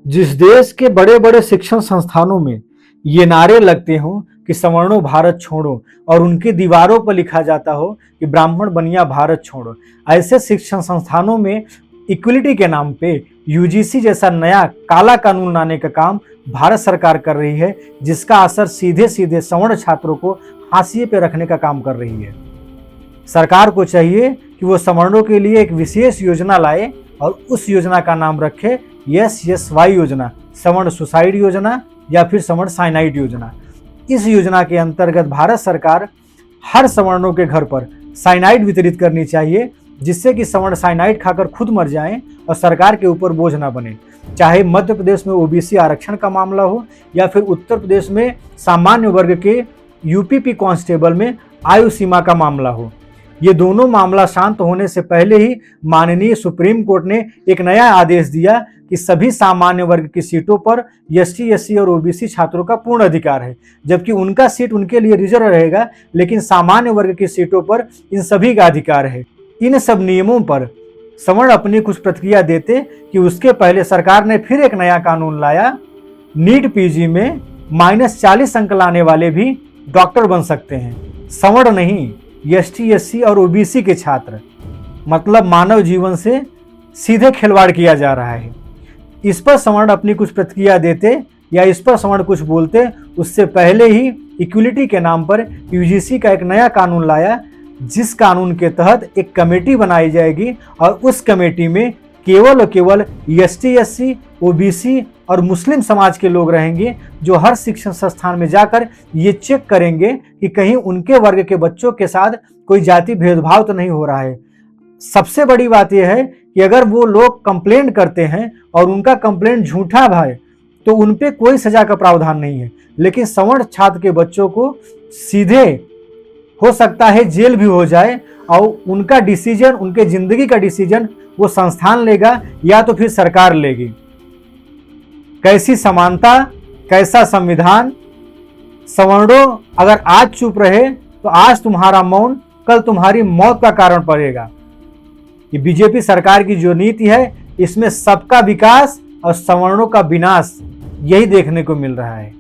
जिस देश के बड़े बड़े शिक्षण संस्थानों में ये नारे लगते हों कि सवर्णों भारत छोड़ो और उनकी दीवारों पर लिखा जाता हो कि ब्राह्मण बनिया भारत छोड़ो, ऐसे शिक्षण संस्थानों में इक्वलिटी के नाम पे यूजीसी जैसा नया काला कानून लाने का काम भारत सरकार कर रही है, जिसका असर सीधे सीधे सवर्ण छात्रों को हाशिए पे रखने का काम कर रही है। सरकार को चाहिए कि वो सवर्णों के लिए एक विशेष योजना लाए और उस योजना का नाम रखे SSY योजना, सवर्ण सुसाइड योजना या फिर सवर्ण साइनाइड योजना। इस योजना के अंतर्गत भारत सरकार हर सवर्णों के घर पर साइनाइड वितरित करनी चाहिए, जिससे कि सवर्ण साइनाइड खाकर खुद मर जाएं और सरकार के ऊपर बोझ ना बने। चाहे मध्य प्रदेश में ओबीसी आरक्षण का मामला हो या फिर उत्तर प्रदेश में सामान्य वर्ग के यूपीपी कांस्टेबल में आयु सीमा का मामला हो, ये दोनों मामला शांत होने से पहले ही माननीय सुप्रीम कोर्ट ने एक नया आदेश दिया कि सभी सामान्य वर्ग की सीटों पर ST SC और OBC छात्रों का पूर्ण अधिकार है, जबकि उनका सीट उनके लिए रिजर्व रहेगा, लेकिन सामान्य वर्ग की सीटों पर इन सभी का अधिकार है। इन सब नियमों पर सवर्ण अपनी कुछ प्रतिक्रिया देते कि उसके पहले सरकार ने फिर एक नया कानून लाया, नीट PG में -40 अंक लाने वाले भी डॉक्टर बन सकते हैं, सवर्ण नहीं, ST SC और OBC के छात्र। मतलब मानव जीवन से सीधे खिलवाड़ किया जा रहा है। इस पर सवर्ण अपनी कुछ प्रतिक्रिया देते या इस पर सवर्ण कुछ बोलते, उससे पहले ही इक्वलिटी के नाम पर यूजीसी का एक नया कानून लाया, जिस कानून के तहत एक कमेटी बनाई जाएगी और उस कमेटी में केवल और केवल ST SC OBC और मुस्लिम समाज के लोग रहेंगे, जो हर शिक्षण संस्थान में जाकर ये चेक करेंगे कि कहीं उनके वर्ग के बच्चों के साथ कोई जाति भेदभाव तो नहीं हो रहा है। सबसे बड़ी बात यह है कि अगर वो लोग कंप्लेंट करते हैं और उनका कंप्लेंट झूठा है तो उन पे कोई सजा का प्रावधान नहीं है, लेकिन सवर्ण छात्र के बच्चों को सीधे हो सकता है जेल भी हो जाए और उनका डिसीजन, उनके जिंदगी का डिसीजन वो संस्थान लेगा या तो फिर सरकार लेगी। कैसी समानता, कैसा संविधान। सवर्णों अगर आज चुप रहे तो आज तुम्हारा मौन कल तुम्हारी मौत का कारण पड़ेगा। ये बीजेपी सरकार की जो नीति है, इसमें सबका विकास और सवर्णों का विनाश यही देखने को मिल रहा है।